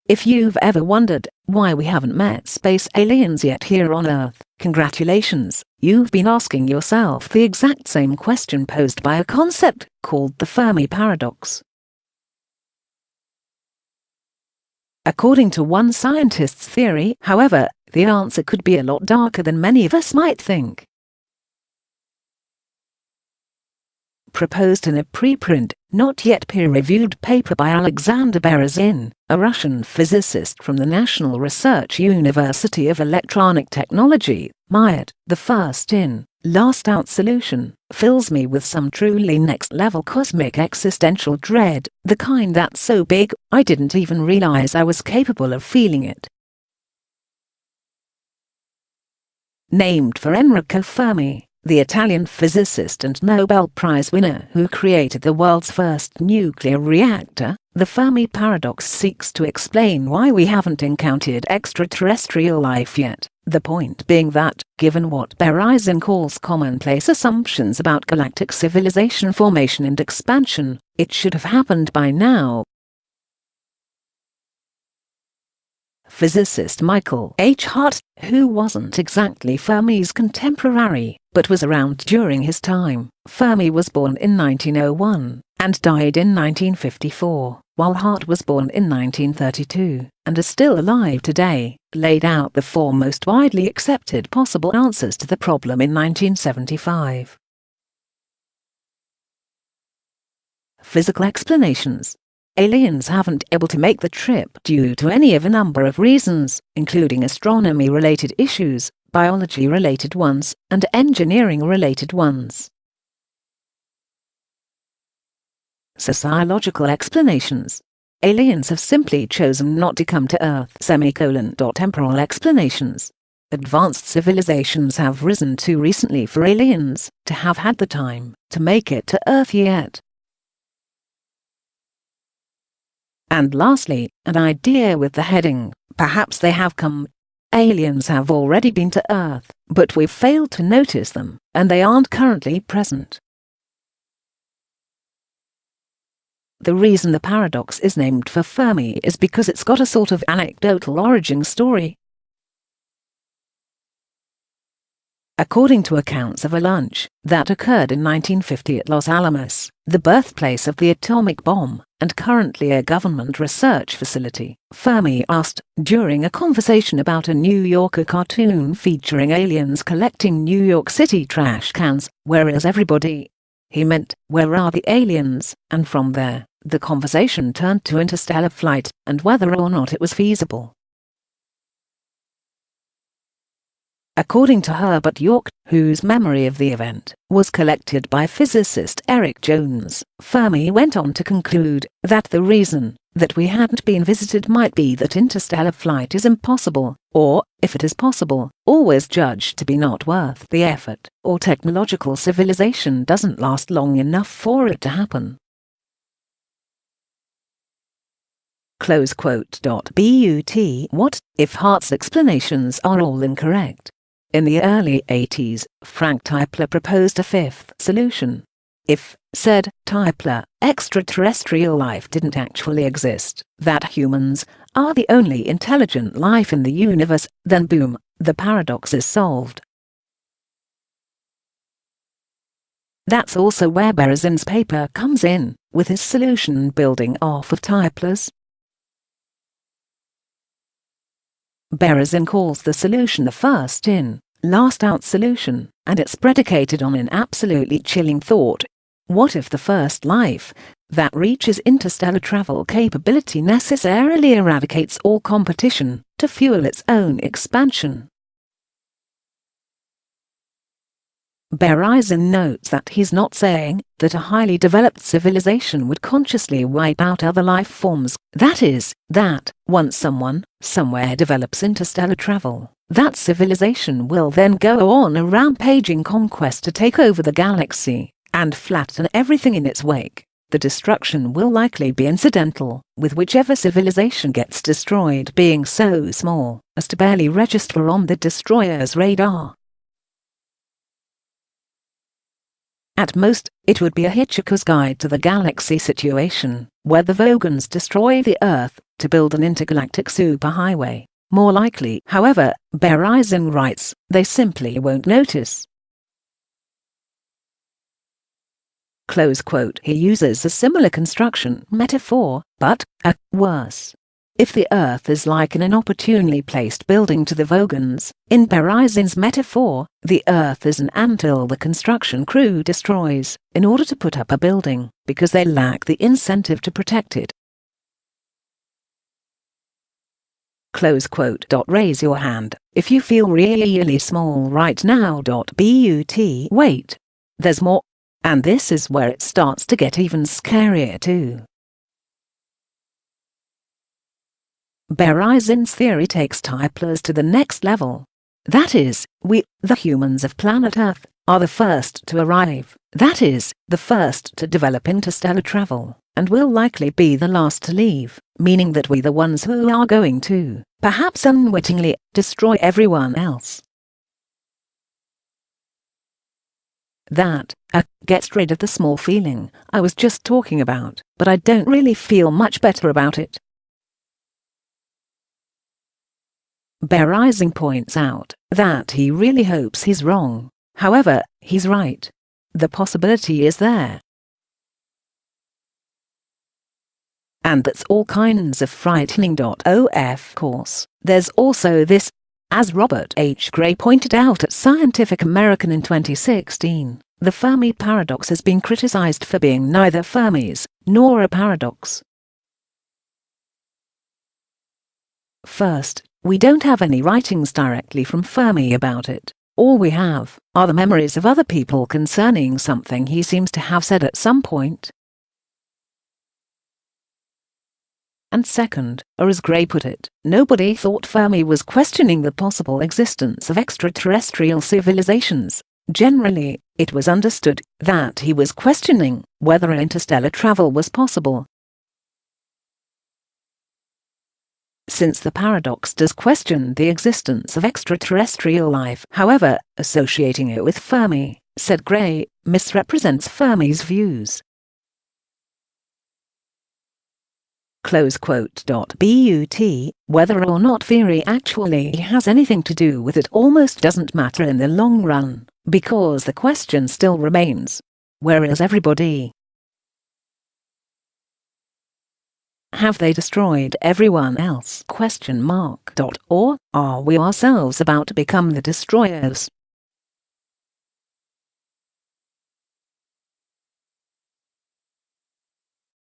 If you've ever wondered why we haven't met space aliens yet here on Earth, congratulations, you've been asking yourself the exact same question posed by a concept called the Fermi Paradox. According to one scientist's theory, however, the answer could be a lot darker than many of us might think. Proposed in a preprint, not yet peer-reviewed paper by Alexander Berezin, a Russian physicist from the National Research University of Electronic Technology, MIET, the first-in, last-out solution, fills me with some truly next-level cosmic existential dread, the kind that's so big, I didn't even realize I was capable of feeling it. Named for Enrico Fermi, the Italian physicist and Nobel Prize winner who created the world's first nuclear reactor, the Fermi Paradox seeks to explain why we haven't encountered extraterrestrial life yet, the point being that, given what Berezin calls commonplace assumptions about galactic civilization formation and expansion, it should have happened by now. Physicist Michael H. Hart, who wasn't exactly Fermi's contemporary, but was around during his time. Fermi was born in 1901 and died in 1954, while Hart was born in 1932 and is still alive today, laid out the four most widely accepted possible answers to the problem in 1975. Physical explanations. Aliens haven't been able to make the trip due to any of a number of reasons, including astronomy-related issues, biology-related ones, and engineering-related ones. Sociological explanations. Aliens have simply chosen not to come to Earth. Temporal explanations. Advanced civilizations have risen too recently for aliens to have had the time to make it to Earth yet. And lastly, an idea with the heading, perhaps they have come. Aliens have already been to Earth, but we've failed to notice them, and they aren't currently present. The reason the paradox is named for Fermi is because it's got a sort of anecdotal origin story. According to accounts of a lunch that occurred in 1950 at Los Alamos, the birthplace of the atomic bomb, and currently a government research facility, Fermi asked, during a conversation about a New Yorker cartoon featuring aliens collecting New York City trash cans, "Where is everybody?" He meant, where are the aliens? And from there, the conversation turned to interstellar flight, and whether or not it was feasible. According to Herbert York, whose memory of the event was collected by physicist Eric Jones, Fermi went on to conclude that the reason that we hadn't been visited might be that interstellar flight is impossible, or, if it is possible, always judged to be not worth the effort, or technological civilization doesn't last long enough for it to happen. Close quote. But what if Hart's explanations are all incorrect? In the early 80s, Frank Tipler proposed a fifth solution. If, said Tipler, extraterrestrial life didn't actually exist, that humans are the only intelligent life in the universe, then boom, the paradox is solved. That's also where Berezin's paper comes in, with his solution building off of Tipler's. Berezin calls the solution the first-in, last-out solution, and it's predicated on an absolutely chilling thought. What if the first life that reaches interstellar travel capability necessarily eradicates all competition to fuel its own expansion? Berezin notes that he's not saying that a highly developed civilization would consciously wipe out other life forms, that is, that, once someone, somewhere develops interstellar travel, that civilization will then go on a rampaging conquest to take over the galaxy and flatten everything in its wake. The destruction will likely be incidental, with whichever civilization gets destroyed being so small as to barely register on the destroyer's radar. At most, it would be a Hitchhiker's Guide to the Galaxy situation, where the Vogons destroy the Earth to build an intergalactic superhighway. More likely, however, Berezin writes, they simply won't notice. Close quote. He uses a similar construction metaphor, but worse. If the Earth is like an inopportunely placed building to the Vogons, in Berezin's metaphor, the Earth is an anthill the construction crew destroys in order to put up a building, because they lack the incentive to protect it. Close quote. Raise your hand if you feel really small right now. But wait. There's more. And this is where it starts to get even scarier too. Berezin's theory takes Typlers to the next level. That is, we, the humans of planet Earth, are the first to arrive, that is, the first to develop interstellar travel, and will likely be the last to leave, meaning that we the ones who are going to, perhaps unwittingly, destroy everyone else. That gets rid of the small feeling I was just talking about, but I don't really feel much better about it. Berezin points out that he really hopes he's wrong. However, he's right. The possibility is there. And that's all kinds of frightening. Of course, there's also this, as Robert H. Gray pointed out at Scientific American in 2016, the Fermi Paradox has been criticized for being neither Fermi's nor a paradox. First, we don't have any writings directly from Fermi about it. All we have are the memories of other people concerning something he seems to have said at some point. And second, or as Gray put it, nobody thought Fermi was questioning the possible existence of extraterrestrial civilizations. Generally, it was understood that he was questioning whether interstellar travel was possible. Since the paradox does question the existence of extraterrestrial life, however, associating it with Fermi, said Gray, misrepresents Fermi's views. Close quote. But whether or not theory actually has anything to do with it almost doesn't matter in the long run, because the question still remains, where is everybody? Have they destroyed everyone else? Or are we ourselves about to become the destroyers?